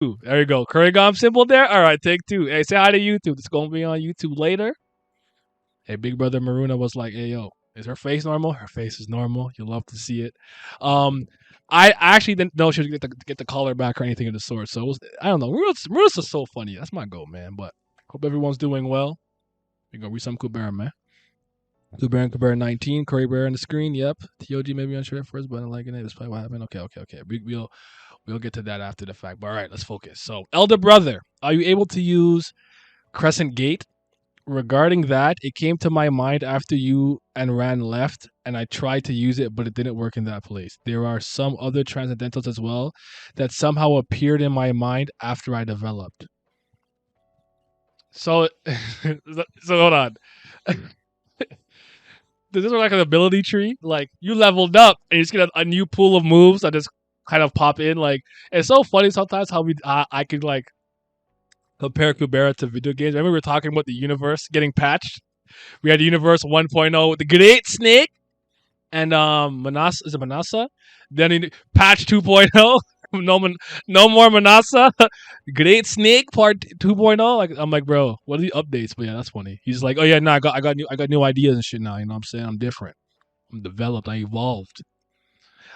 There you go. Kurigam symbol there. All right, take two. Hey, say hi to YouTube. It's gonna be on YouTube later. Hey, Big Brother Maruna was like, "Hey, yo, is her face normal? Her face is normal. You'll love to see it." Um, I actually didn't know she would get the collar back or anything of the sort. So it was, I don't know. Maruna's is so funny. That's my goal, man. But hope everyone's doing well. We gonna read some Kubera, man. Kubera and Kubera 19, Curry Bear on the screen. Yep. TOG maybe unsure at first, but I'm liking it. Despite what happened. Okay. We'll get to that after the fact. But all right, let's focus. So, elder brother, are you able to use Crescent Gate? Regarding that, it came to my mind after you and Ran left, and I tried to use it, but it didn't work in that place. There are some other transcendentals as well that somehow appeared in my mind after I developed. So, so hold on. This is like an ability tree. Like you leveled up, and you just get a new pool of moves that just kind of pop in. Like it's so funny sometimes how I could like compare Kubera to video games. I remember we were talking about the universe getting patched. We had Universe 1.0 with the Great Snake and Manasa. Is it Manasa? Then in patch 2.0, no more Manasa. Great Snake Part 2.0. Like I'm like, bro, what are the updates? But yeah, that's funny. He's like, oh yeah, no, I got new ideas and shit now. You know what I'm saying? I'm different. I'm developed. I evolved.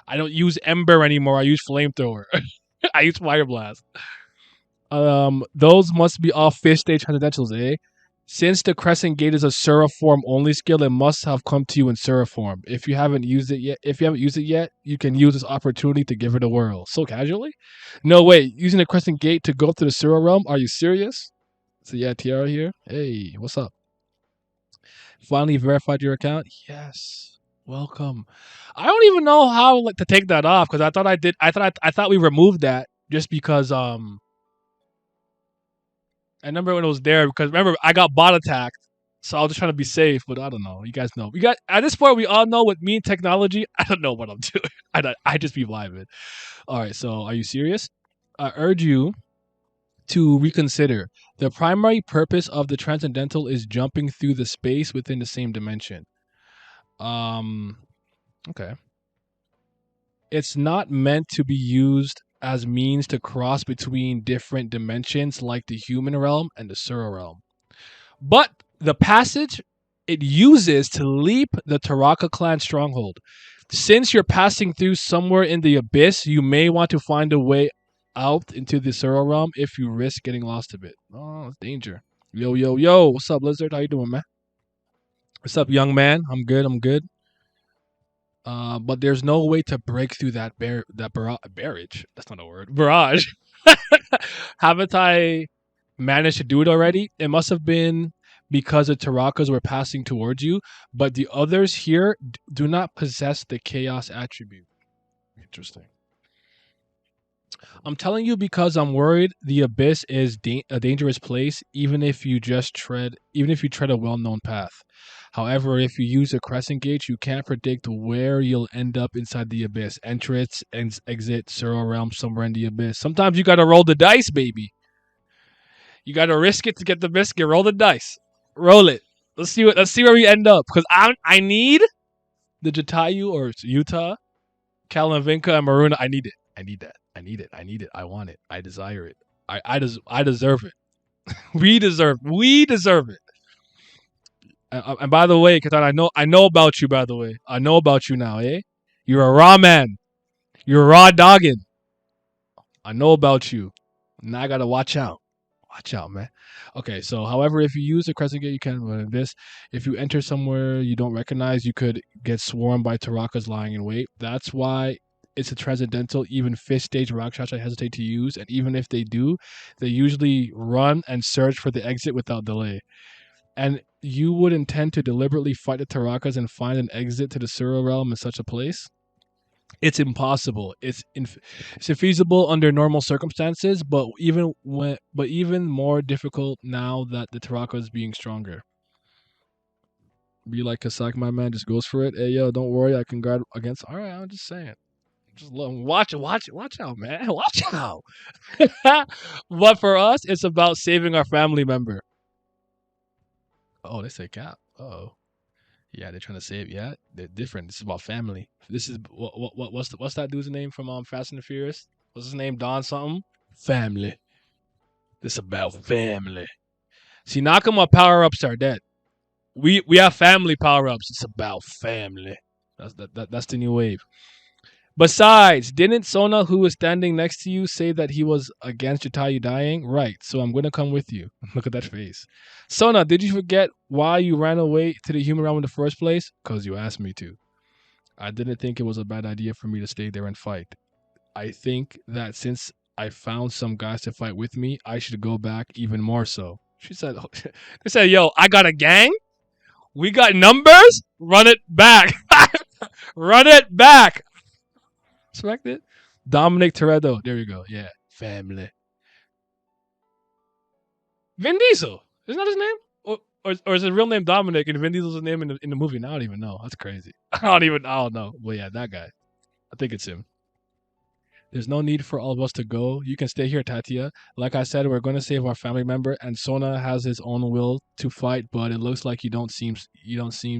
I don't use Ember anymore. I use Flamethrower. I use Fire Blast. Those must be all fish stage transcendentals, eh? Since the Crescent Gate is a Seraform only skill, it must have come to you in Seraform. If you haven't used it yet, you can use this opportunity to give it a whirl. So casually? No way. Using the Crescent Gate to go to the Sera realm? Are you serious? So yeah, Tiara here. Hey, what's up? Finally verified your account? Yes. Welcome. I don't even know how like to take that off because I thought I did. I thought we removed that just because I remember when it was there because remember I got bot attacked, so I was just trying to be safe. But I don't know. You guys know. We got at this point. We all know with me and technology. I don't know what I'm doing. I just be vibing. All right. So are you serious? I urge you to reconsider. The primary purpose of the transcendental is jumping through the space within the same dimension. Um. Okay. It's not meant to be used as means to cross between different dimensions like the human realm and the Sura realm. But the passage it uses to leap the Taraka clan stronghold. Since you're passing through somewhere in the abyss, you may want to find a way out into the Sura realm if you risk getting lost a bit. Oh, it's danger. Yo. What's up, Lizard? How you doing, man? What's up, young man? I'm good. But there's no way to break through barrage. That's not a word. Barrage. Haven't I managed to do it already? It must have been because the Tarakas were passing towards you, but the others here do not possess the chaos attribute. Interesting. I'm telling you because I'm worried the abyss is a dangerous place, even if you tread a well-known path. However, if you use a crescent gate, you can't predict where you'll end up inside the abyss. Entrance and exit, Sura realm, somewhere in the abyss. Sometimes you gotta roll the dice, baby. You gotta risk it to get the biscuit. Roll the dice. Roll it. Let's see where we end up. Because I need the Jatayu or Utah, Kalavinka, and Maruna. I need it. I need that. I need it. I need it. I want it. I desire it. I deserve it. We deserve it. And by the way, Katan, I know about you. By the way, I know about you now. Eh? You're a raw man. You're a raw dogging. I know about you. Now I gotta watch out. Watch out, man. Okay, so however, if you use the crescent gate, you can this. If you enter somewhere you don't recognize, you could get swarmed by Tarakas lying in wait. That's why it's a transcendental. Even fifth stage Rakshas I hesitate to use, and even if they do, they usually run and search for the exit without delay. And you would intend to deliberately fight the Tarakas and find an exit to the Sura realm in such a place? It's impossible. It's infeasible under normal circumstances, but even more difficult now that the Taraka is being stronger. Be like Kasak, my man, just goes for it. Hey yo, don't worry, I can guard against. All right, I'm just saying. Just watch out, man, watch out. But for us, it's about saving our family member. Oh, they say cap. Oh, yeah, they're trying to save. Yeah, they're different. This is about family. This is what's that dude's name from Fast and the Furious? What's his name? Don something. Family. This about family. See, Nakama power ups are dead. We have family power ups. It's about family. That's the new wave. Besides, didn't Sona, who was standing next to you, say that he was against Jatayu dying? Right, so I'm gonna come with you. Look at that face. Sona, did you forget why you ran away to the human realm in the first place? Because you asked me to. I didn't think it was a bad idea for me to stay there and fight. I think that since I found some guys to fight with me, I should go back even more so. She said, they said, yo, I got a gang. We got numbers. Run it back. Run it back. Respect it. Dominic Toretto. There you go. Yeah. Family. Vin Diesel. Isn't that his name? Or is his real name Dominic and Vin Diesel's name in the movie? Now I don't even know. That's crazy. I don't know. But yeah, that guy. I think it's him. There's no need for all of us to go. You can stay here, Tatia. Like I said, we're going to save our family member, and Sona has his own will to fight, but it looks like you don't seem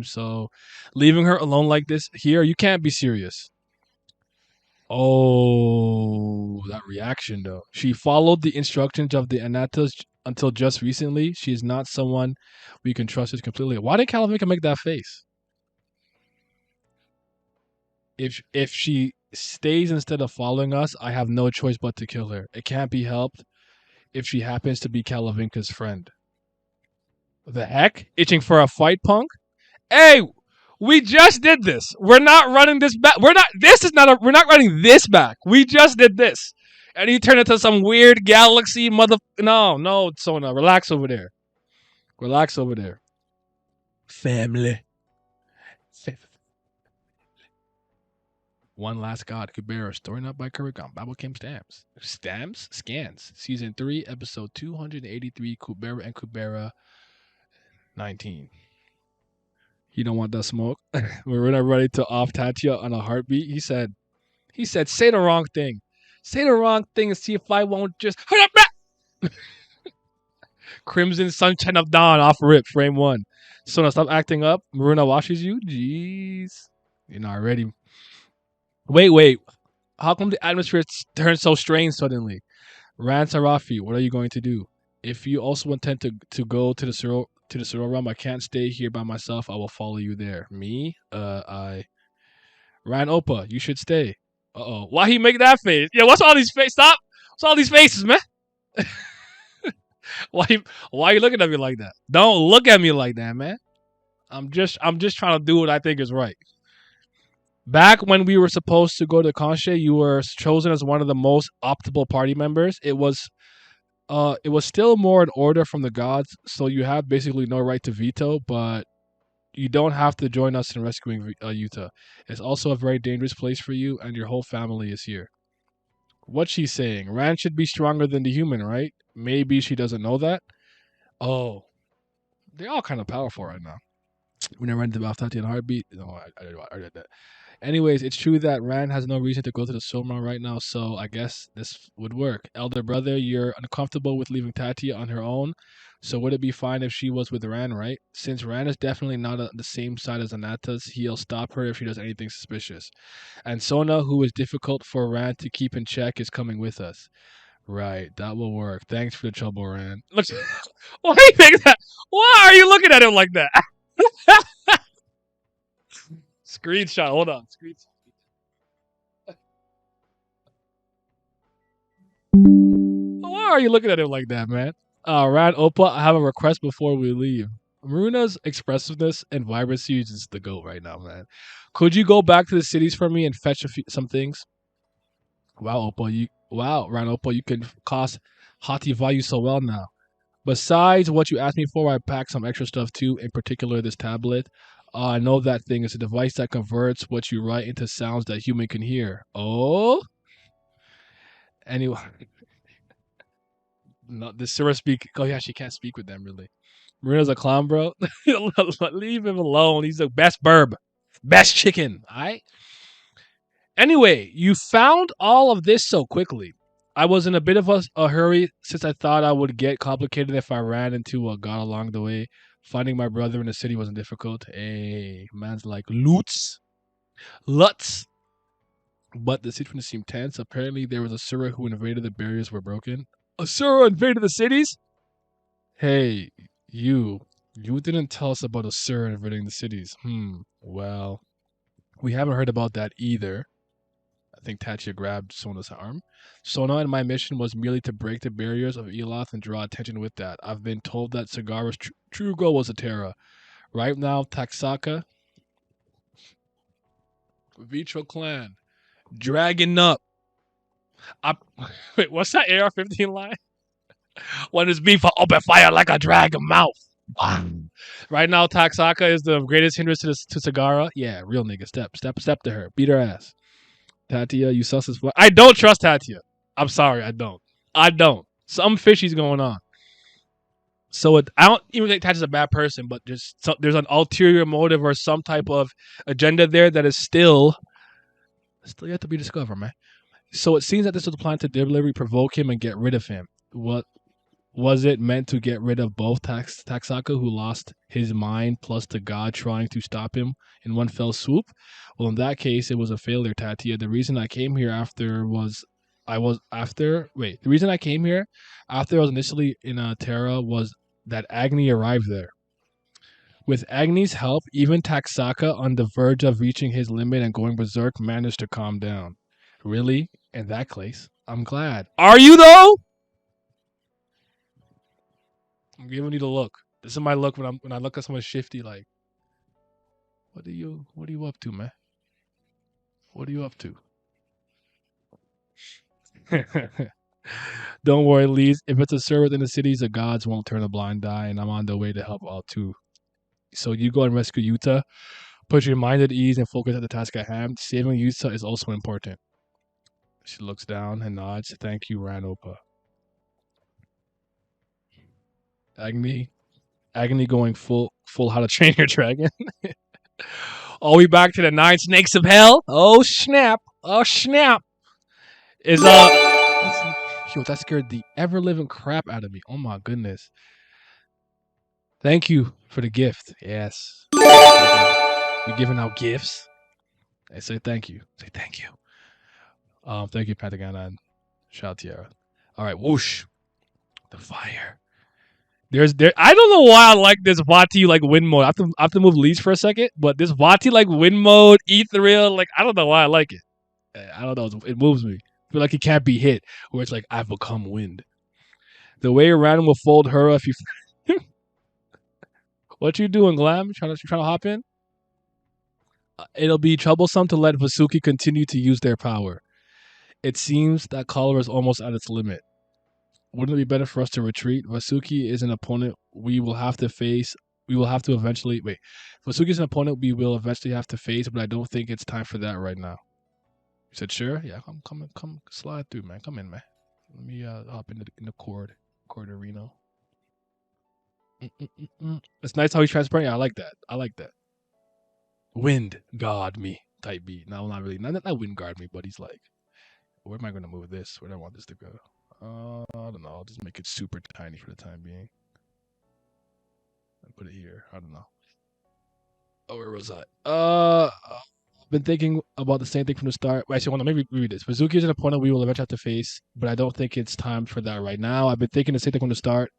so. Leaving her alone like this here, you can't be serious. Oh, that reaction though. She followed the instructions of the Anatas until just recently. She is not someone we can trust completely. Why did Kalavinka make that face? If she stays instead of following us, I have no choice but to kill her. It can't be helped if she happens to be Kalavinka's friend. The heck? Itching for a fight, punk? Hey, we just did this. We're not running this back. We're not running this back. We just did this. And you turn into some weird galaxy mother. No, Sona. Relax over there. Relax over there. Family. One Last God, Kubera, story up by Kurikon, Bible Kim Stamps. Stamps? Scans. Season 3, episode 283, Kubera and Kubera 19. You don't want that smoke? We're not ready to off Tatia on a heartbeat. He said, say the wrong thing. Say the wrong thing and see if I won't just Crimson Sunshine of Dawn off rip, frame one. So now stop acting up. Maruna washes you. Jeez. You're not ready. Wait. How come the atmosphere turned so strange suddenly? Ran Sarafi, what are you going to do? If you also intend to go to the Cyril realm, I can't stay here by myself. I will follow you there. Me? I Ran Opa, you should stay. Uh-oh. Why he make that face? Yeah, what's all these faces? Stop! What's all these faces, man? why why you looking at me like that? Don't look at me like that, man. I'm just trying to do what I think is right. Back when we were supposed to go to Conche, you were chosen as one of the most optimal party members. It was still more an order from the gods, so you have basically no right to veto, but you don't have to join us in rescuing Utah. It's also a very dangerous place for you, and your whole family is here. What's she saying? Rand should be stronger than the human, right? Maybe she doesn't know that. Oh, they're all kind of powerful right now. We never ended about Tatia and Heartbeat. No, I read that. Anyways, it's true that Rand has no reason to go to the Soma right now, so I guess this would work. Elder brother, you're uncomfortable with leaving Tatia on her own, so would it be fine if she was with Rand, right? Since Rand is definitely not on the same side as Anata's, he'll stop her if she does anything suspicious. And Sona, who is difficult for Rand to keep in check, is coming with us. Right, that will work. Thanks for the trouble, Rand. Look, why do you think that? Why are you looking at him like that? Screenshot. Hold on. Screenshot. Why are you looking at him like that, man? Rand Opa, I have a request before we leave. Maruna's expressiveness and vibrancy is just the goat right now, man. Could you go back to the cities for me and fetch some things? Wow, Rand Opa, you can cost Hati Vayu so well now. Besides what you asked me for, I packed some extra stuff too, in particular this tablet. I know that thing is a device that converts what you write into sounds that human can hear. Oh? Anyway, no, the Sura speak. Oh, yeah, she can't speak with them, really. Marina's a clown, bro. Leave him alone. He's the best burb. Best chicken. All right? Anyway, you found all of this so quickly. I was in a bit of a hurry since I thought I would get complicated if I ran into a god along the way. Finding my brother in the city wasn't difficult. Hey, man's like Lutz. Lutz. but the situation seemed tense. Apparently, there was a Sura who invaded the barriers were broken. A Sura invaded the cities? Hey, you. You didn't tell us about a Sura invading the cities. Well, we haven't heard about that either. I think Tatia grabbed Sona's arm. Sona and my mission was merely to break the barriers of Eloth and draw attention with that. I've been told that Sagara's true goal was a Terra. Right now, Taxaka, Vitro Clan, dragging up. Wait, what's that AR-15 line? When it's beef, open fire like a dragon mouth. Right now, Taxaka is the greatest hindrance to Sagara. Yeah, real nigga. Step to her. Beat her ass. Tatia, you sus as fuck. I don't trust Tatia. I'm sorry, I don't. Some fishy's going on. So I don't even think Tatia's a bad person, but there's an ulterior motive or some type of agenda there that is still yet to be discovered, man. So it seems that this was a plan to deliberately provoke him and get rid of him. What was it meant to get rid of both Taxaka, who lost his mind, plus the god trying to stop him in one fell swoop? Well, in that case, it was a failure, Tatia. The reason I came here after the reason I came here after I was initially in Terra was that Agni arrived there. With Agni's help, even Taxaka, on the verge of reaching his limit and going berserk, managed to calm down. Really? In that case, I'm glad. Are you though? I'm giving you the look. This is my look when I look at someone shifty. Like, what are you up to, man? What are you up to? Don't worry, Lees. If it's a servant in the cities, the gods won't turn a blind eye, and I'm on the way to help out too. So you go and rescue Yuta. Put your mind at ease and focus on the task at hand. Saving Yuta is also important. She looks down and nods. Thank you, Ranopa. Agni going full How to Train Your Dragon. Are we back to the 9 snakes of hell? Oh snap! Is yo, that scared the ever living crap out of me. Oh my goodness. Thank you for the gift. Yes. We're giving out gifts. I say thank you. Thank you. Thank you, Pantagana and Shaltiera. All right, whoosh. The fire. I don't know why I like this Vati like wind mode. I have to move leads for a second, but this Vati like wind mode, ethereal, like I don't know why I like it. I don't know. It moves me. I feel like it can't be hit. Where it's like I've become wind. The way random will fold her if you. What you doing, Glam? You trying to hop in? It'll be troublesome to let Vasuki continue to use their power. It seems that Cholera is almost at its limit. Wouldn't it be better for us to retreat? Vasuki is an opponent we will have to face. We will have to eventually wait. Vasuki is an opponent we will eventually have to face, but I don't think it's time for that right now. You said sure? Yeah, come slide through, man. Come in, man. Let me hop in the cord arena. It's nice how he's transparent. Yeah, I like that. Wind guard me type beat. No, not really. Not wind guard me, but he's like, where am I going to move this? Where do I want this to go? I don't know. I'll just make it super tiny for the time being. And put it here. I don't know. Oh, where was I? I've been thinking about the same thing from the start. Actually, hold on, maybe read this. Vasuki is an opponent we will eventually have to face, but I don't think it's time for that right now. I've been thinking the same thing from the start,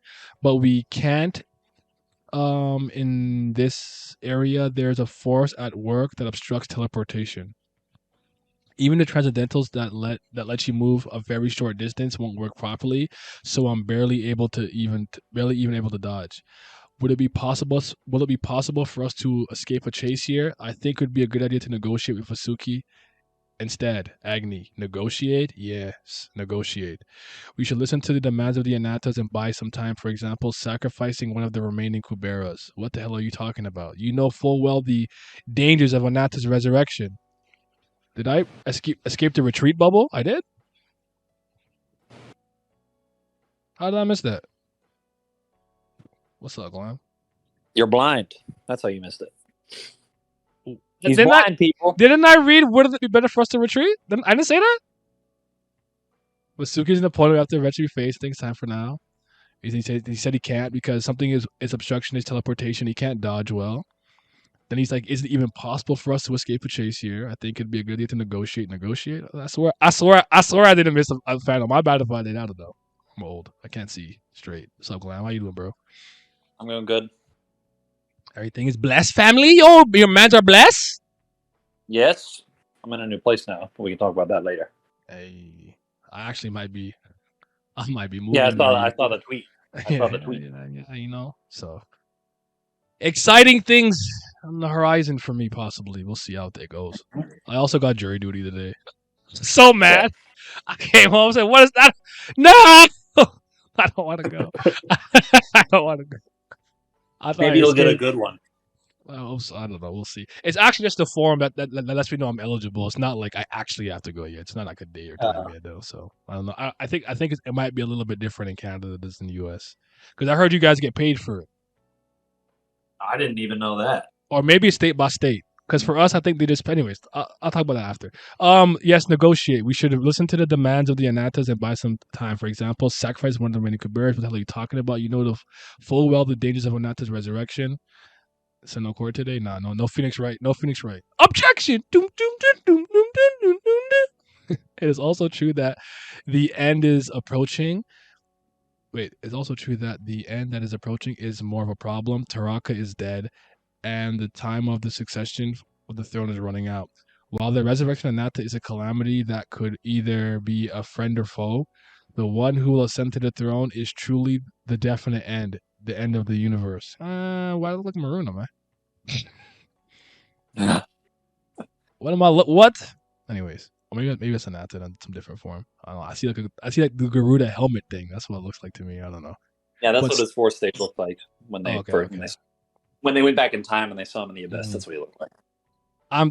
but we can't. In this area, there's a force at work that obstructs teleportation. Even the transcendentals that let you move a very short distance won't work properly, so I'm barely able to dodge. Will it be possible for us to escape a chase here? I think it would be a good idea to negotiate with Vasuki instead. Agni, negotiate? Yes, negotiate. We should listen to the demands of the Anatas and buy some time, for example, sacrificing one of the remaining Kuberas. What the hell are you talking about? You know full well the dangers of Anata's resurrection. Did I escape the retreat bubble? I did? How did I miss that? What's up, Glam? You're blind. That's how you missed it. He's Didn't blind, people. Didn't I read, would it be better for us to retreat? I didn't say that? Vasuki's an opponent we have to eventually face. I think it's time for now. He said he can't because something is obstruction is teleportation. He can't dodge well. Then he's like, "Is it even possible for us to escape a chase here? I think it'd be a good idea to negotiate. I swear, I didn't miss a final. My bad if I did. I don't know. I'm old. I can't see straight. What's up, Glam? How you doing, bro? I'm going good. Everything is blessed, family. Your mans are blessed. Yes. I'm in a new place now. We can talk about that later. Hey, I actually might be. I might be moving. Yeah, I I saw the tweet. I saw the tweet. Yeah, you know. So exciting things on the horizon for me, possibly. We'll see how it goes. I also got jury duty today. So mad. I came home and said, "What is that? No, I don't want to go. I don't want to go. I thought Maybe I you'll get a escaped. good one. I don't know. We'll see. It's actually just a form that lets me know I'm eligible. It's not like I actually have to go yet. It's not like a day or time yet, though. So I don't know. I think it might be a little bit different in Canada than it is in the U.S. Because I heard you guys get paid for it, I didn't even know that. or maybe it's state by state. Because for us, I think they just. Anyways, I'll talk about that after. Yes, negotiate. We should have listened to the demands of the Anatas and buy some time. For example, sacrifice one of the many Kuberas. What the hell are you talking about? You know the full well the dangers of Anata's resurrection. So no court today? No Phoenix right. No Phoenix right. Objection! Doom, doom, doom, doom, doom, doom, doom, doom. It is also true that the end is approaching. Wait, it's also true that the end that is approaching is more of a problem. Taraka is dead, and the time of the succession of the throne is running out. While the resurrection of Nata is a calamity that could either be a friend or foe, the one who will ascend to the throne is truly the definite end, the end of the universe. Why do I look like Maroon, am I? What am I? What? Anyways, or maybe it's an Nata in some different form. I don't know. I see like the Garuda helmet thing. That's what it looks like to me. I don't know. Yeah, that's But what his fourth stage looked like when they okay. when they went back in time and they saw him in the abyss. That's what he looked like.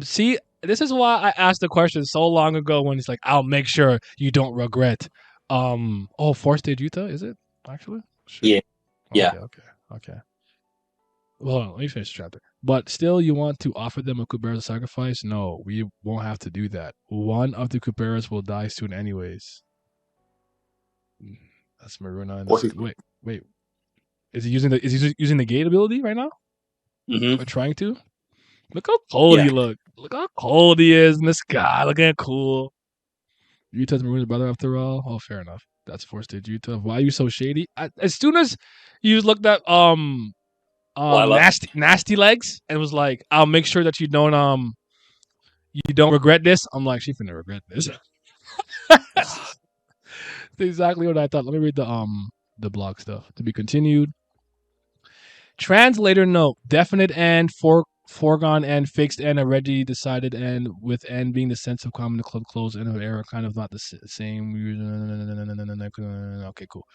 See, this is why I asked the question so long ago when it's like, I'll make sure you don't regret. Fourth stage Utah, is it actually? Shit. Yeah. Okay. Well, hold on, let me finish the chapter. But still, you want to offer them a Kubera sacrifice? No, we won't have to do that. One of the Kuberas will die soon, anyways. That's Maruna. Wait. Is he using the gate ability right now? Mm-hmm. Or trying to? Look how cold he look. Look how cold he is in the sky. Looking cool. Utah's Maroon's brother after all. Oh, fair enough. That's fourth stage Utah. Why are you so shady? As soon as you looked at nasty legs and was like, I'll make sure that you don't regret this. I'm like, she finna regret this. That's exactly what I thought. Let me read the blog stuff. To be continued. Translator note: definite and foregone and fixed and already decided and with and being the sense of common club close and of error kind of not the same. Okay, cool.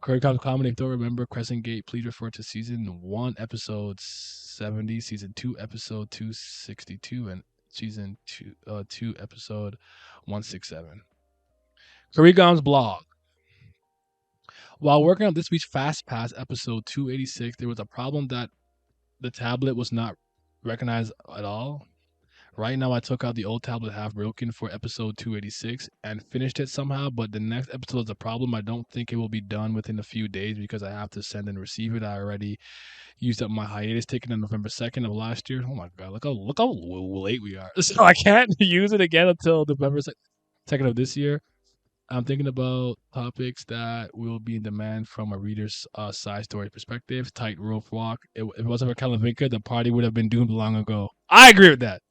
Current comedy. If you don't remember Crescent Gate, please refer to season 1, episode 70, season 2, episode 262, and season 2, episode 167. Kurigam's blog. While working on this week's Fast Pass episode 286, there was a problem that the tablet was not recognized at all. Right now, I took out the old tablet half broken for episode 286 and finished it somehow, but the next episode is a problem. I don't think it will be done within a few days because I have to send and receive it. I already used up my hiatus taken on November 2nd of last year. Oh my God, look how late we are. So I can't use it again until November 2nd of this year. I'm thinking about topics that will be in demand from a reader's side story perspective. Tightrope walk. If it wasn't for Kalavinka, the party would have been doomed long ago. I agree with that.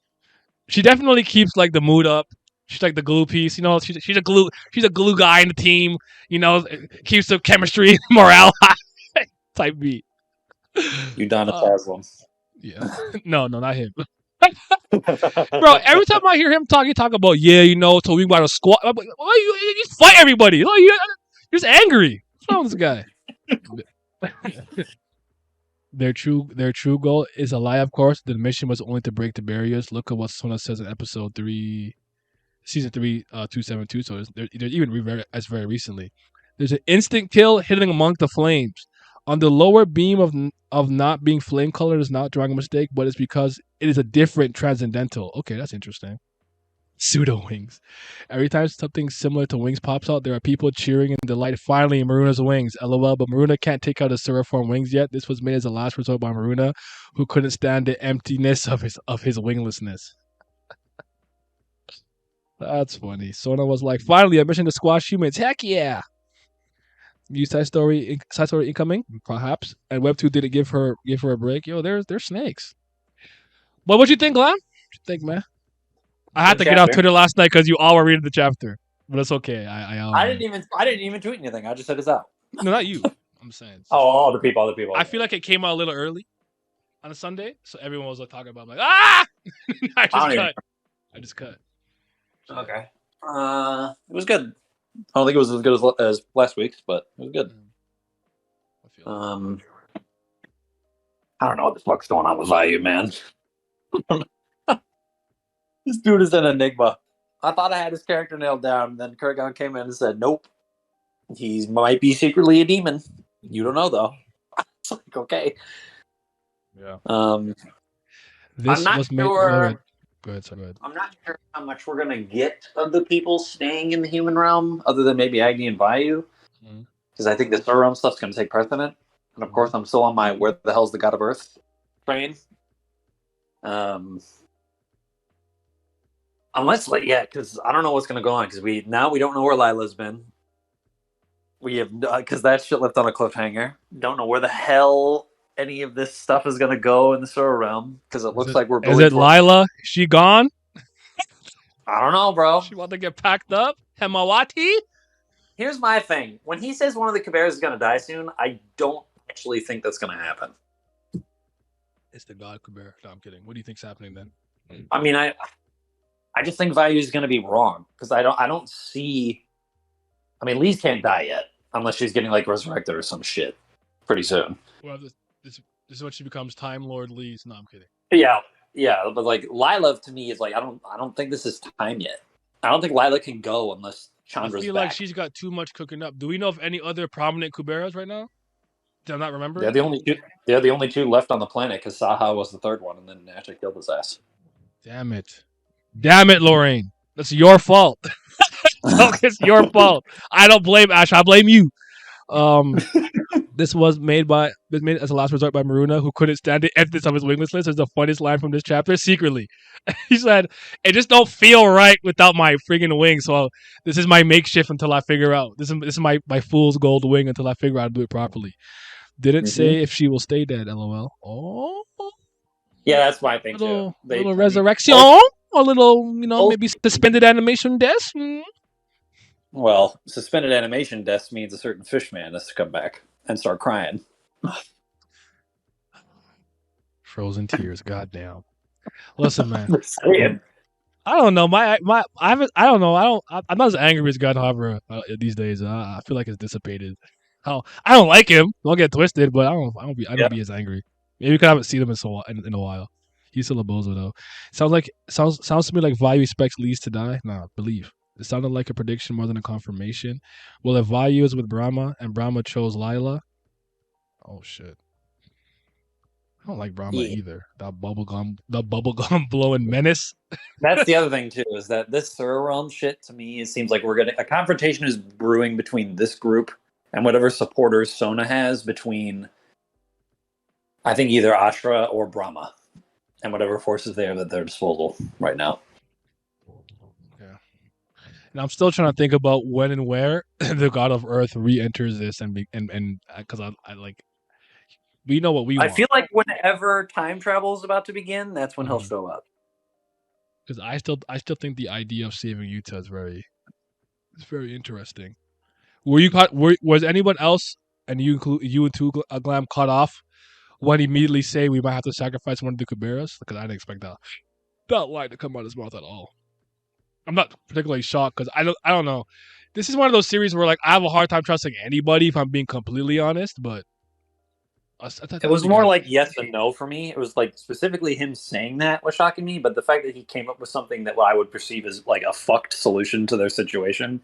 She definitely keeps like the mood up. She's like the glue piece, you know. She's a glue guy in the team, you know. Keeps the chemistry, morale high type beat. Udonis Haslam. Yeah, no, not him. Bro, every time I hear him talk, he talk about you know, so we got a squad. I'm like, why you just fight everybody? You're just angry. What's wrong with this guy? Their true goal is a lie, of course. The mission was only to break the barriers. Look at what Sona says in episode 3, season 3, 272. So there's even very recently. There's an instant kill hidden among the flames. On the lower beam of not being flame colored is not drawing a mistake, but it's because it is a different transcendental. Okay, that's interesting. Pseudo wings. Every time something similar to wings pops out, there are people cheering in delight. Finally, Maruna's wings. LOL, but Maruna can't take out his Seraphon wings yet. This was made as a last resort by Maruna, who couldn't stand the emptiness of his winglessness. That's funny. Sona was like, finally, a mission to squash humans. Heck yeah! New side story incoming, perhaps. And Web2 didn't give her a break. Yo, there's snakes. But what you think, Glam? What you think, man? I had Good to get off chapter. Twitter last night because you all were reading the chapter. But it's okay. I didn't even tweet anything. I just said it's out. No, not you. I'm saying. Oh, other people. I feel like it came out a little early on a Sunday, so everyone was like talking about. I'm like, ah! I just cut. Okay. It was good. I don't think it was as good as last week's, but it was good. I don't know what the fuck's going on with Vayu, man. This dude is an enigma. I thought I had his character nailed down, and then Kurgan came in and said, "Nope, he might be secretly a demon. You don't know though." It's like, okay. Yeah. This was made. Go ahead. I'm not sure how much we're gonna get of the people staying in the human realm, other than maybe Agni and Vayu, because I think the Star Realm stuff's gonna take precedent. And of course, I'm still on my "Where the hell's the God of Earth" train. Unless, because I don't know what's gonna go on, because we don't know where Lila's been. We have, because that shit left on a cliffhanger. Don't know where the hell any of this stuff is gonna go in the Star Realm, because it looks like we're building. Is it Lila? Is she gone? I don't know, bro. She want to get packed up? Hemawati? Here's my thing. When he says one of the Kuberas is going to die soon, I don't actually think that's going to happen. It's the God Kubera. No, I'm kidding. What do you think's happening then? I mean, I just think Vayu is going to be wrong, because I don't see. I mean, Lise can't die yet unless she's getting resurrected or some shit pretty soon. Well, this is when she becomes Time Lord Lise. No, I'm kidding. Yeah, but Lila to me is I don't think this is time yet. I don't think Lila can go unless Chandra's I feel back. like she's got too much cooking up. Do we know of any other prominent Kuberas right now? Did I not remember? They're the only two left on the planet, because Saha was the third one, and then Nasha killed his ass. Damn it, Lorraine. That's your fault. It's your fault. I don't blame Ash. I blame you. This was made as a last resort by Maruna, who couldn't stand the emptiness of his winglessness. It's the funniest line from this chapter. Secretly, he said, "It just don't feel right without my friggin' wing. So this is my makeshift until I figure out. This is my fool's gold wing until I figure out how to do it properly." Didn't say if she will stay dead. LOL. Oh, yeah, that's my thing too. Little resurrection, a little maybe suspended animation death. Well, suspended animation death means a certain fish man has to come back and start crying. Frozen tears, goddamn. Listen, man. I don't know. I don't know. I'm not as angry as God Hover these days. I feel like it's dissipated. I don't like him. Don't get twisted, but I don't be as angry. Maybe because I haven't seen him in a while. He's still a bozo though. Sounds to me like Vayu expects Lise to die. Nah, believe. It sounded like a prediction more than a confirmation. Well, if Vayu is with Brahma and Brahma chose Lila, oh shit. I don't like Brahma either. That bubblegum blowing menace. That's the other thing too, is that this Sura Realm shit, to me, it seems like a confrontation is brewing between this group and whatever supporters Sona has between, I think, either Ashra or Brahma, and whatever forces they have at their disposal right now. Yeah. And I'm still trying to think about when and where the God of Earth re-enters this, and because I like, we know what we want. I feel like whenever time travel is about to begin, that's when he'll show up. Because I still think the idea of saving Utah is very interesting. Was anyone else, and you and two Glam, cut off when he immediately say we might have to sacrifice one of the Kuberas? Because I didn't expect that line to come out of his mouth at all. I'm not particularly shocked because I don't know. This is one of those series where I have a hard time trusting anybody if I'm being completely honest. But it was more like yes and no for me. It was specifically him saying that was shocking me, but the fact that he came up with something that I would perceive as a fucked solution to their situation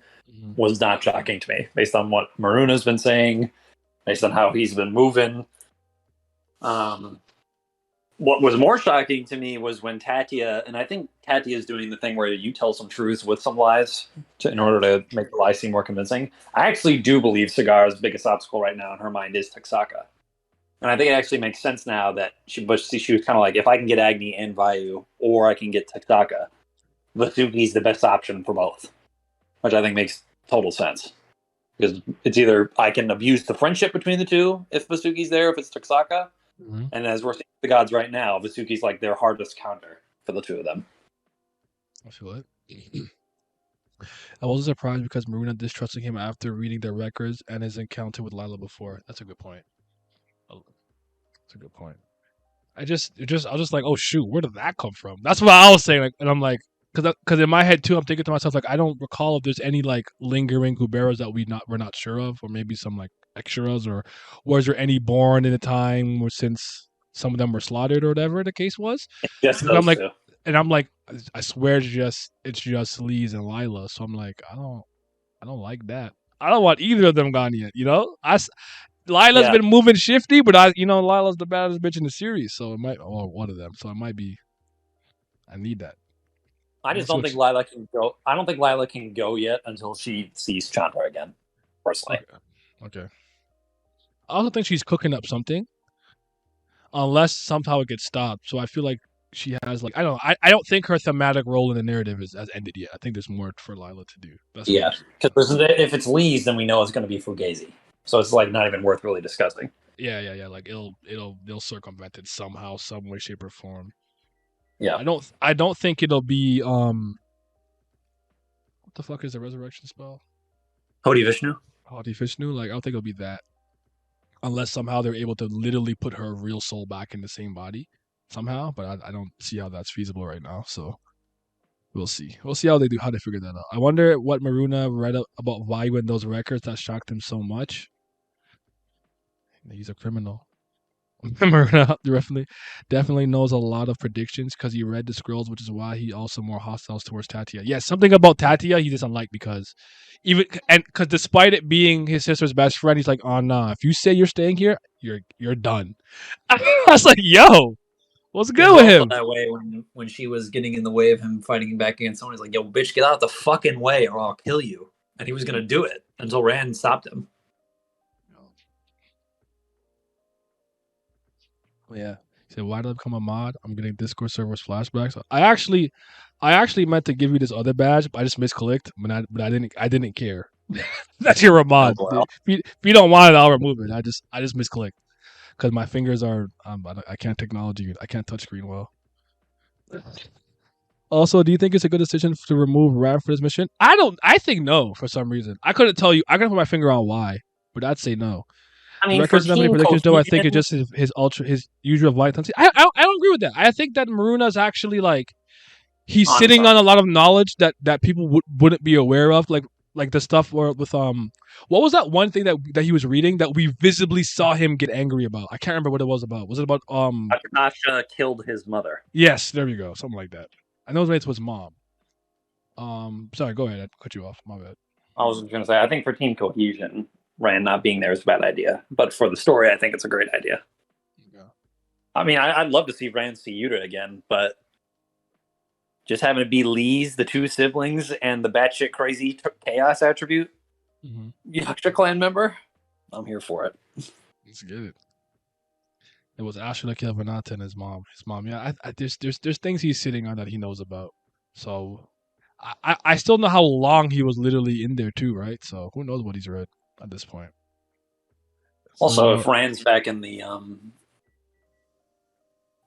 was not shocking to me, based on what Maruna's been saying, based on how he's been moving. what was more shocking to me was when Tatia, and I think Tatia is doing the thing where you tell some truths with some lies in order to make the lies seem more convincing. I actually do believe Cigar's biggest obstacle right now in her mind is Texaka. And I think it actually makes sense now that she was kind of like, if I can get Agni and Vayu, or I can get Texaka, Vasuki's the best option for both, which I think makes total sense. Because it's either I can abuse the friendship between the two if Vasuki's there, if it's Texaka, Mm-hmm. and as we're seeing the gods right now, Vasuki's like their hardest counter for the two of them. I feel it. I wasn't surprised because Marina distrusting him after reading their records and his encounter with Lila before. That's a good point. That's a good point. I was just like, oh shoot, where did that come from? That's what I was saying, like, and I'm like, because in my head too, I'm thinking to myself like, I don't recall if there's any like lingering Kuberas that we're not sure of, or maybe some like extras, or was there any born in a time or since some of them were slaughtered or whatever the case was. Just Because I'm those like, two. and I'm like, I swear it's just Lee's and Lila. So I'm like, I don't like that. I don't want either of them gone yet. You know, Lila's Yeah, been moving shifty, but Lila's the baddest bitch in the series, so it might, or one of them, so it might be. I need that. I We'll just see don't what. think Lila can go. I don't think Lila can go yet until she sees Chandra again. Personally, Okay, okay. I also think she's cooking up something, unless somehow it gets stopped. So I feel like she has like, I don't know. I don't think her thematic role in the narrative has ended yet. I think there's more for Lila to do. That's what I'm yeah, saying. because if it's Lee's, then we know it's going to be Fugazi. So it's like not even worth really discussing. Yeah. Like they'll circumvent it somehow, some way, shape, or form. Yeah, I don't think it'll be what the fuck is the resurrection spell? Hodi Vishnu. Hadi Vishnu. Like I don't think it'll be that, unless somehow they're able to literally put her real soul back in the same body somehow. But I don't see how that's feasible right now. So we'll see. We'll see how they figure that out. I wonder what Maruna read about Vayu in those records that shocked him so much. He's a criminal. Maruna definitely knows a lot of predictions because he read the scrolls, which is why he also more hostile towards Tatia. Yeah, something about Tatia he doesn't like because because despite it being his sister's best friend, he's like, oh nah, if you say you're staying here, you're done. I was like, yo, what's He good was with also him? that way when she was getting in the way of him fighting back against someone. He's like, "Yo, bitch, get out of the fucking way, or I'll kill you." And he was gonna do it until Rand stopped him. Yeah. He said, why did I become a mod? I'm getting Discord servers flashbacks. I actually meant to give you this other badge, but I just misclicked. But I didn't care. That you're a Oh mod. well. If you don't want it, I'll remove it. I just misclicked because my fingers are I can't technology. I can't touch screen well. Also, do you think it's a good decision to remove Rav for this mission? I don't. I think no for some reason. I couldn't tell you. I couldn't put my finger on why, but I'd say no. I The mean, for records don't have any Team predictions, though. I think it's Cohesion, just his usual light. I don't agree with that. I think that Maruna's actually like he's I'm sitting sorry. on a lot of knowledge that people wouldn't be aware of, like the stuff where with what was that one thing that he was reading that we visibly saw him get angry about? I can't remember what it was about. Was it about Akasha killed his mother. Yes, there we go, something like that. I know it was his mom. Sorry, go ahead. I cut you off. My bad. I was going to say, I think for Team Cohesion, Rand not being there is a bad idea. But for the story, I think it's a great idea. Yeah. I mean, I'd love to see Rand see Yuta again, but just having it be Lee's, the two siblings, and the batshit crazy chaos attribute Yaksha clan member, I'm here for it. Let's get it. It was Ashura Kilvanata and his mom. His mom, yeah. There's things he's sitting on that he knows about. So I still know how long he was literally in there too, right? So who knows what he's read at this point. Also, So if Rand's back in the,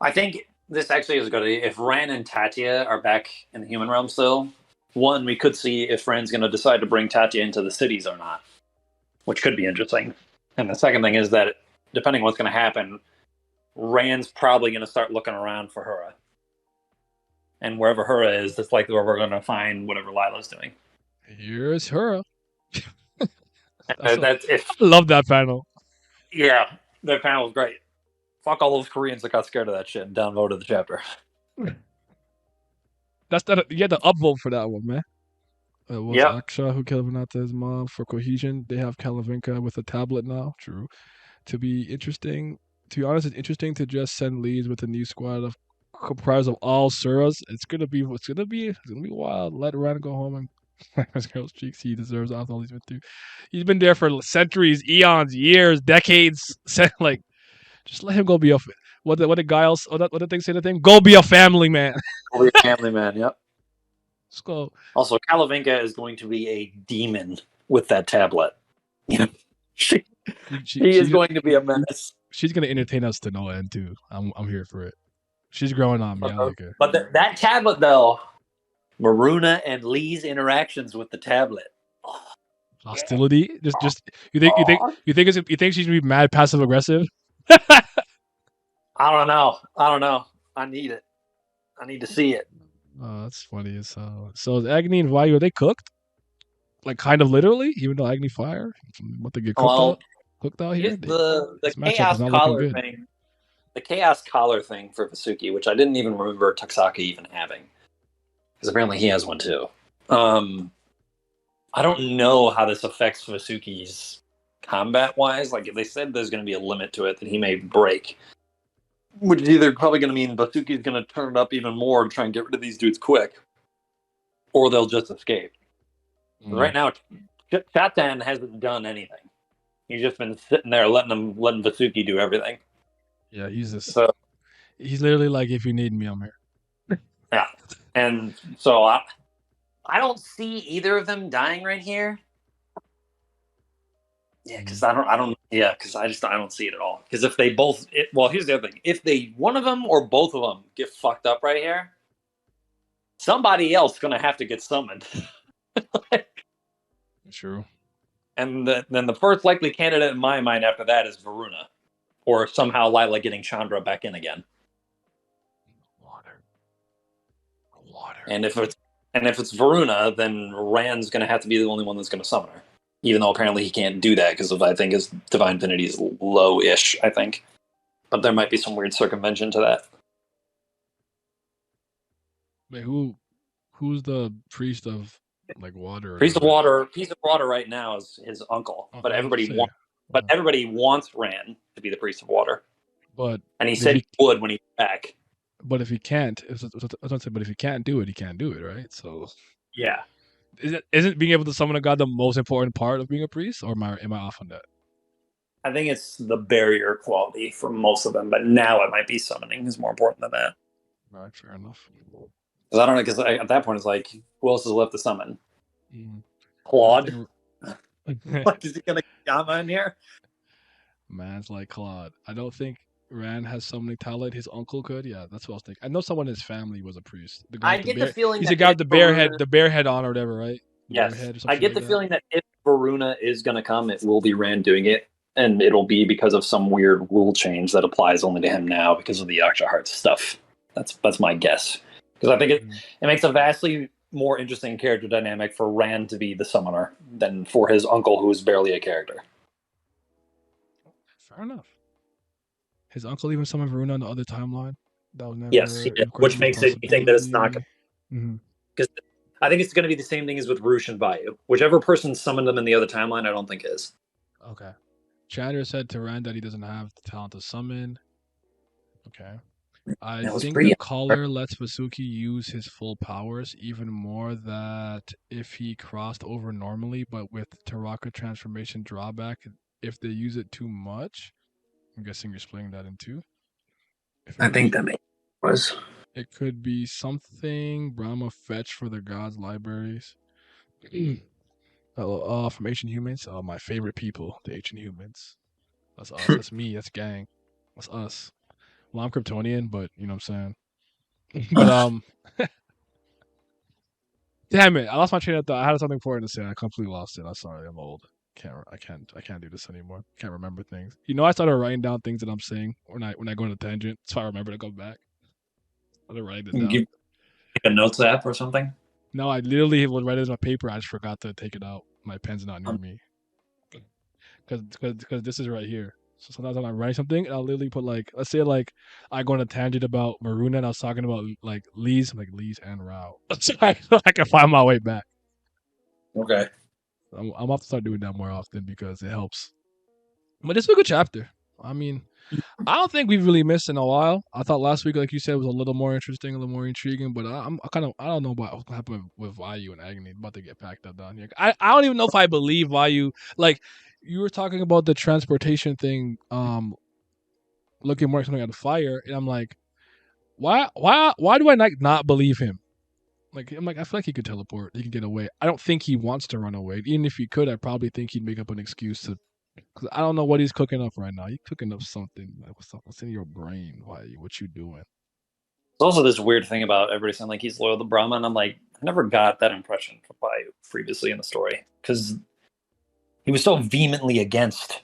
I think this actually is good. If Rand and Tatia are back in the human realm still, one, we could see if Rand's going to decide to bring Tatia into the cities or not, which could be interesting. And the second thing is that depending on what's going to happen, Rand's probably going to start looking around for Hura. And wherever Hura is, that's likely where we're going to find whatever Lila's doing. here's her. That's if I love that panel. yeah, that panel was great. Fuck all those Koreans that got scared of that shit and downvoted the chapter. That's that. You had the upvote for that one, man. It was Yep. Aksha who Kilvanata's mom for cohesion. They have Kalavinka with a tablet now. True. To be interesting to be honest, it's interesting to just send leads with a new squad of comprised of all Suras. It's gonna be wild. Let Ren go home and his girl's cheeks. He deserves after all he's been through. He's been there for centuries, eons, years, decades. Like, just let him go be a. What the guy else? What the thing say? The thing. Go be a family man. Over your family man. Yep. Let's go. Also, Kalavinka is going to be a demon with that tablet. she, she is going to be a menace. She's gonna entertain us to no end too. I'm here for it. She's growing on me. I like her. But that tablet, though, Maruna and Lee's interactions with the tablet. Hostility. Just you think she's gonna be mad passive aggressive? I don't know. I need it. I need to see it. Oh, that's funny as hell. So is Agni and Vayu, are they cooked? Like kind of literally, even though Agni fire, what they get cooked out here? The This matchup chaos is not looking collar good. thing. The chaos collar thing for Vasuki, which I didn't even remember Tuxaka even having, because apparently he has one too. I don't know how this affects Vasuki's combat wise. Like they said, there's going to be a limit to it that he may break, which is either probably going to mean Vasuki's going to turn it up even more to try and get rid of these dudes quick, or they'll just escape. Right now, Chatan hasn't done anything. He's just been sitting there letting Vasuki do everything. Yeah, he's literally like, if you need me, I'm here. Yeah, and so I don't see either of them dying right here. Yeah, because I don't see it at all. Because if they both, here's the other thing: if one of them or both of them get fucked up right here, somebody else is gonna have to get summoned. True. And then the first likely candidate in my mind after that is Varuna, or somehow Lila getting Chandra back in again. Water. And if it's Varuna, then Rand's gonna have to be the only one that's gonna summon her. Even though apparently he can't do that because I think his divine affinity is low-ish, I think. But there might be some weird circumvention to that. Wait, who's the priest of like water? Priest of water right now is his uncle. But everybody wants Rand to be the priest of water. And he said he would when he's back. But if he can't, but if he can't do it, he can't do it, right? So yeah. Isn't being able to summon a god the most important part of being a priest, or am I off on that? I think it's the barrier quality for most of them, but now it might be summoning is more important than that. All right, fair enough. Because I don't know, because at that point it's like, who else is left to summon? Claude? Like, is he going to get Yama in here? Man's like Claude. I don't think Rand has summoning talent. His uncle could. Yeah, that's what I was thinking. I know someone in his family was a priest. The guy the feeling he's the guy with the bear head on or whatever, right? Yes. I get the feeling that if Varuna is going to come, it will be Rand doing it. And it'll be because of some weird rule change that applies only to him now because of the Yaksha Heart stuff. That's my guess. Because I think it makes a vastly more interesting character dynamic for Rand to be the summoner than for his uncle, who is barely a character. Fair enough. His uncle even summoned Varuna on the other timeline. That was never. Yes, which makes it you think that it's not going. Because I think it's going to be the same thing as with Roosh and Vayu. Whichever person summoned them in the other timeline, I don't think is. Okay. Chandra said to Rand that he doesn't have the talent to summon. Okay. I think the collar lets Vasuki use his full powers even more that if he crossed over normally, but with Taraka transformation drawback, if they use it too much. I'm guessing you're splitting that in two. I think that was. It could be something Brahma fetch for the gods' libraries. From ancient humans. Oh, my favorite people, the ancient humans. That's us. That's me. That's gang. That's us. Well, I'm Kryptonian, but you know what I'm saying. But damn it! I lost my train of thought. I had something important to say. I completely lost it. I'm sorry. I'm old. I can't do this anymore. Can't remember things. You know, I started writing down things that I'm saying when I go on a tangent, so I remember to go back. I started writing it down. Like a notes app or something? No, I literally would write it on my paper. I just forgot to take it out. My pen's not near me. Because this is right here. So sometimes when I'm writing something, I'll literally put like, let's say like I go on a tangent about Maruna and I was talking about like Lee's and Rao. So I can find my way back. Okay. I'm off to start doing that more often because it helps. But it's a good chapter. I mean, I don't think we've really missed in a while. I thought last week, like you said, was a little more interesting, a little more intriguing. But I'm kind of I don't know about what's happening with Vayu and Agony. About to get packed up down here. I don't even know if I believe Vayu. Like you were talking about the transportation thing, looking more something out of fire, and I'm like, why do I not believe him? Like I'm like I feel like he could teleport. He can get away. I don't think he wants to run away. Even if he could, I probably think he'd make up an excuse to. Cause I don't know what he's cooking up right now. He's cooking up something. Like what's in your brain? Why? What you doing? There's also this weird thing about everybody saying like he's loyal to Brahma, and I'm like, I never got that impression from Vayu previously in the story because he was so vehemently against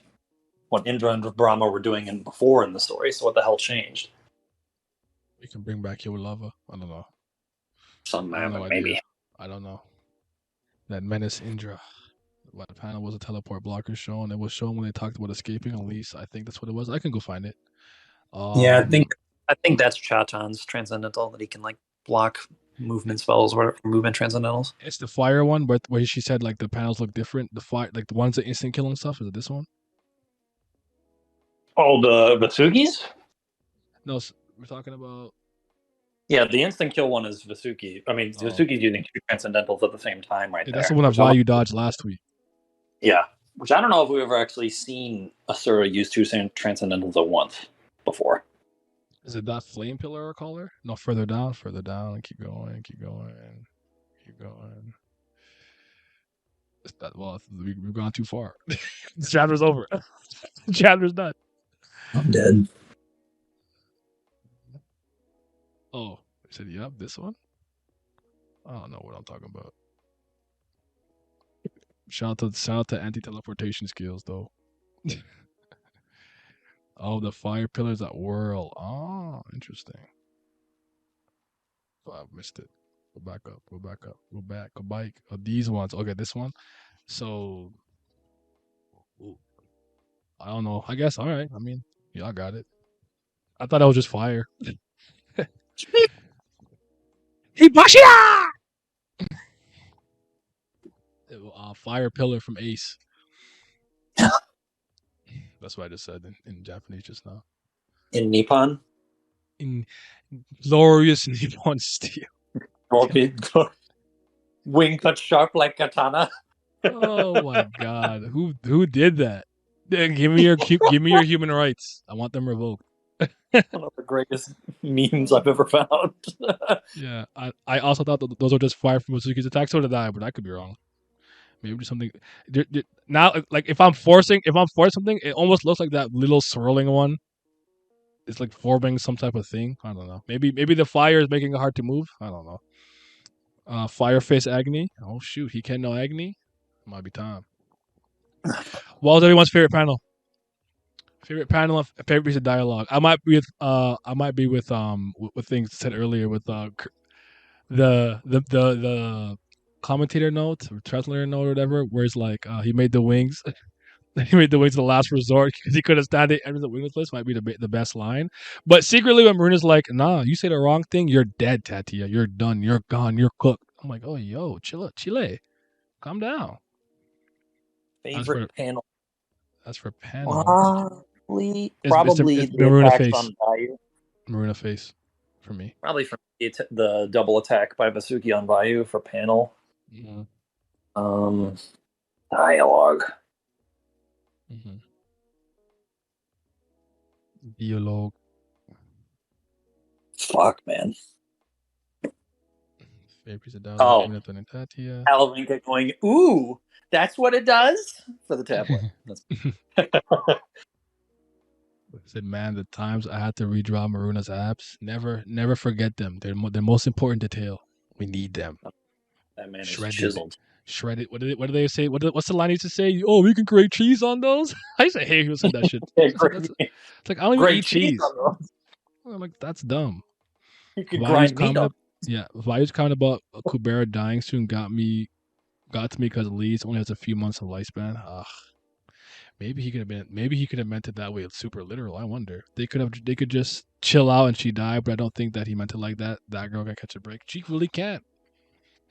what Indra and Brahma were doing before in the story. So what the hell changed? We can bring back your lover. I don't know. Some I have no idea. maybe. I don't know. That menace Indra. What panel was a teleport blocker shown? It was shown when they talked about escaping. At least I think that's what it was. I can go find it. Yeah, I think that's Chatan's transcendental that he can like block movement spells or movement transcendentals. It's the fire one, but where she said like the panels look different. The fire, like the ones that instant kill and stuff. Is it this one? Oh, the Vasugis? No, we're talking about. Yeah, the instant kill one is Vasuki. I mean, Vasuki's using two transcendentals at the same time right there. That's the one that Vayu dodged last week. Yeah, which I don't know if we've ever actually seen Asura use two transcendentals at once before. Is it that flame pillar or color? No, further down, keep going, keep going, keep going. Well, we've gone too far. The chapter's over. The chapter's done. I'm dead. Oh, he said, yep, this one? I don't know what I'm talking about. Shout out to anti-teleportation skills, though. Oh, the fire pillars that whirl. Oh, interesting. Oh, I missed it. Go back up, go back up, go back, go back. Oh, these ones. Okay, this one. So, I don't know. I guess, all right. I mean, y'all got it. I thought that was just fire. Hibashira! Fire pillar from Ace. That's what I just said in Japanese just now. In Nippon? In glorious Nippon steel. Wing cut sharp like katana. Oh my god. Who did that? Give me your human rights. I want them revoked. One of the greatest memes I've ever found. Yeah, I also thought that those were just fire from Masuki's attack. So did I, but I could be wrong. Maybe just something. Now, like if I'm forcing something, it almost looks like that little swirling one. It's like forming some type of thing. I don't know. Maybe the fire is making it hard to move. I don't know. Fireface Agni. Oh shoot, he can't know Agni. Might be time. What was everyone's favorite panel? Favorite piece of dialogue. I might be with things said earlier with the commentator note or translator note or whatever, where it's like he made the wings. He made the wings the last resort because he couldn't stand it. Enter the wingless list might be the best line. But secretly, when Maruna's like, nah, you say the wrong thing, you're dead, Tatia. You're done. You're gone. You're cooked. I'm like, oh, yo, chill. Calm down. Favorite panel? That's for panel. Probably it's Maruna face. On Vayu. Maruna face for me. Probably from the double attack by Vasuki on Vayu for panel. Mm-hmm. Dialogue. Mm-hmm. Dialogue. Fuck, man. Favorite piece of dialogue. Tatia. Kalavinka going, ooh, that's what it does for the tablet. Said, man, the times I had to redraw Maruna's abs, never forget them. They're the most important detail. We need them. That man is chiseled. Shredded. What do they say? What's the line he used to say? Oh, we can grate cheese on those. I used to hate who said that shit. It's like I don't even eat cheese. I'm like, that's dumb. You could grind meat up. Yeah, Vayu's comment about Kubera dying soon got to me because Leeds only has a few months of lifespan. Ugh. Maybe he could have meant it that way. It's super literal. I wonder. They could just chill out and she died, but I don't think that he meant it like that. That girl can catch a break. She really can't.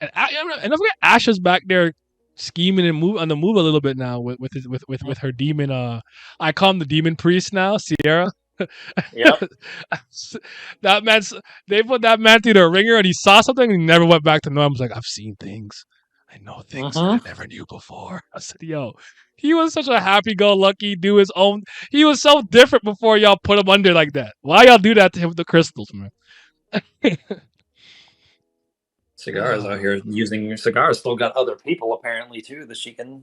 And don't forget, Asha's back there scheming and on the move a little bit now with her demon. I call him the demon priest now, Sierra. Yep. That man's they put that man through the ringer, and he saw something, and he never went back to normal. He's like, I've seen things, I know things that I Mm-hmm. never knew before. I said, yo, he was such a happy-go-lucky, do his own. He was so different before y'all put him under like that. Why y'all do that to him with the crystals, man? Cigars out here using cigars. Still got other people apparently too that she can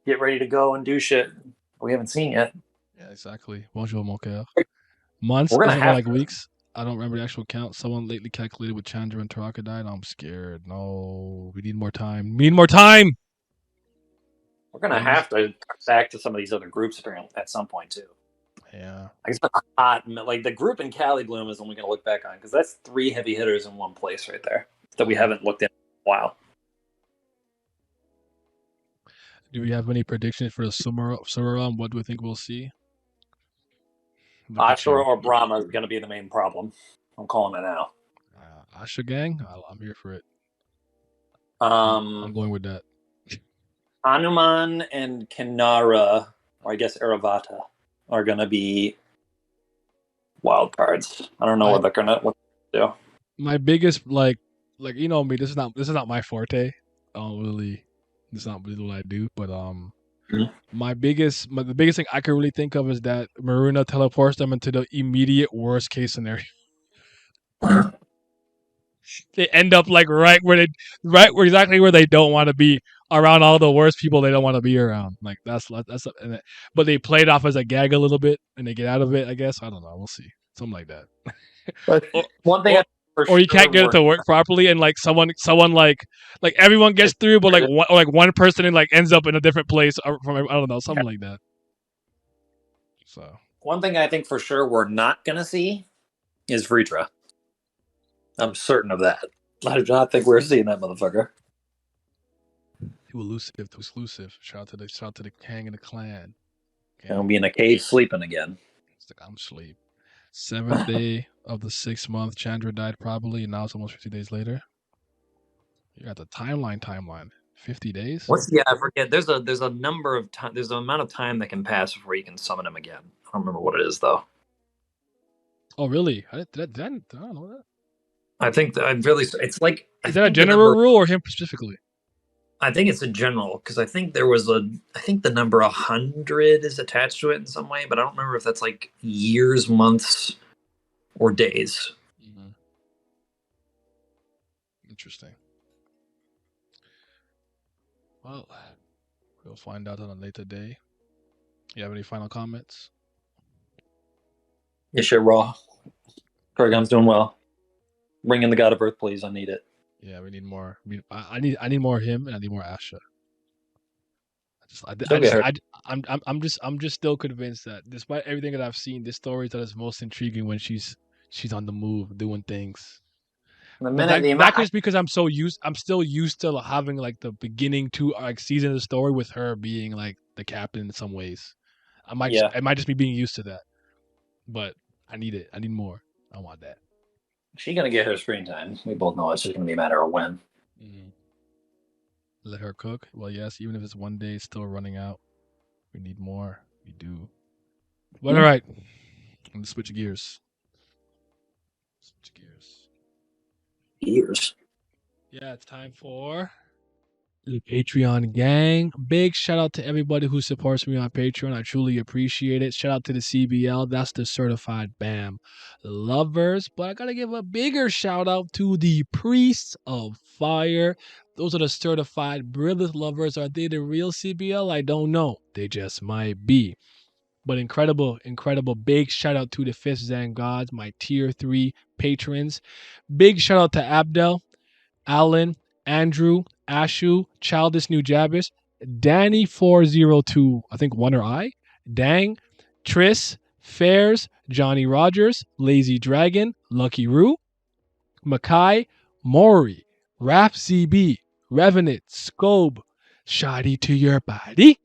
get ready to go and do shit we haven't seen yet. Yeah, exactly. Bonjour, mon coeur. Months We're gonna isn't more have like to. weeks. I don't remember the actual count. Someone lately calculated with Chandra and Taraka died. I'm scared. No, we need more time. We need more time. We're gonna Things. have to cut back to some of these other groups apparently at some point too. Yeah. I guess hot like the group in Cali Bloom is only gonna look back on because that's 3 heavy hitters in one place right there that we haven't looked at in a while. Do we have any predictions for the summer run? What do we think we'll see? Look at Ashura you. or Brahma is gonna be the main problem. I'm calling it now. Asha Gang? I'm here for it. I'm Um, going with that. Hanuman and Kinara, or I guess Aravata, are gonna be wild cards. I don't know what they're gonna do. My biggest like you know me, this is not my forte. I don't really this is not really what I do, but Mhm. the biggest thing I can really think of is that Maruna teleports them into the immediate worst case scenario. They end up like right where exactly where they don't want to be, around all the worst people they don't want to be around. Like but they play it off as a gag a little bit and they get out of it, I guess. I don't know. We'll see. Something like that. But or, one thing or I for or you sure can't get it we're to work properly, and like someone like everyone gets through, but like one person like ends up in a different place from I don't know, yeah. something like that. So One thing I think for sure we're not gonna see is Vritra. I'm certain of that. I do not think we're seeing that motherfucker. too elusive, too exclusive. Shout out to the Kang and the clan. Gonna Okay, be in a cave sleeping again. it's like I'm asleep. Seventh day of the 6th month, Chandra died probably, and now it's almost 50 days later. You got the timeline. 50 days? What's I forget. There's a number of time. There's an amount of time that can pass before you can summon him again. I don't remember what it is though. Oh, really? Did I don't know that. I think that I really. It's like I Is that a think the general number. rule or him specifically? I think it's a general because I think there was a. I think the number 100 is attached to it in some way, but I don't remember if that's like years, months, or days. Mm-hmm. Interesting. Well, we'll find out on a later day. You have any final comments? Yeah, shit, raw. Paragon's doing well. Bring in the God of Earth, please. I need it. Yeah, we need more. I need more him, and I need more Asha. Still get her. I'm just still convinced that despite everything that I've seen, this story is that is most intriguing when she's on the move doing things. The But minute the that amount. could just because I'm still used to having like the beginning to like season of the story with her being like the captain in some ways. Yeah, it might just be being used to that. But I need it. I need more. I want that. she's gonna get her screen time. We both know it's just gonna be a matter of when. Mm-hmm. Let her cook. Well, yes, even if it's one day, it's still running out. We need more. We do. But all right, let's switch gears. Switch gears. Years. Yeah, it's time for the Patreon gang. Big shout out to everybody who supports me on Patreon. I truly appreciate it. Shout out to the CBL. That's the certified BAM lovers. But I got to give a bigger shout out to the Priests of Fire. Those are the certified brilliant lovers. Are they the real CBL? I don't know. They just might be. But incredible big shout out to the Fifth Zan Gods, my tier 3 patrons. Big shout out to Abdel, Alan, Andrew, Ashu, Childish New Jabbis, Danny402, I think one or I, Dang, Tris, Fairs, Johnny Rogers, Lazy Dragon, Lucky Roo, Makai, Maury, Raf ZB, Revenant, Scobe, Shoddy to your body,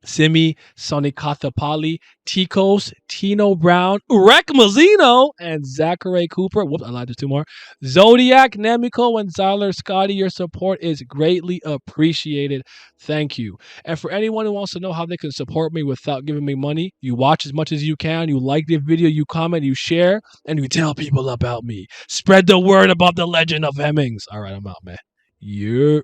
Simi, Sonny Kathapali, Ticos, Tino Brown, Rec Mazzino, and Zachary Cooper. Whoops, I lied, there's two more. Zodiac, Nemiko, and Zyler Scotty. Your support is greatly appreciated. Thank you. And for anyone who wants to know how they can support me without giving me money, you watch as much as you can, you like the video, you comment, you share, and you tell people about me. Spread the word about the legend of Hemmings. All right, I'm out, man. Yeah.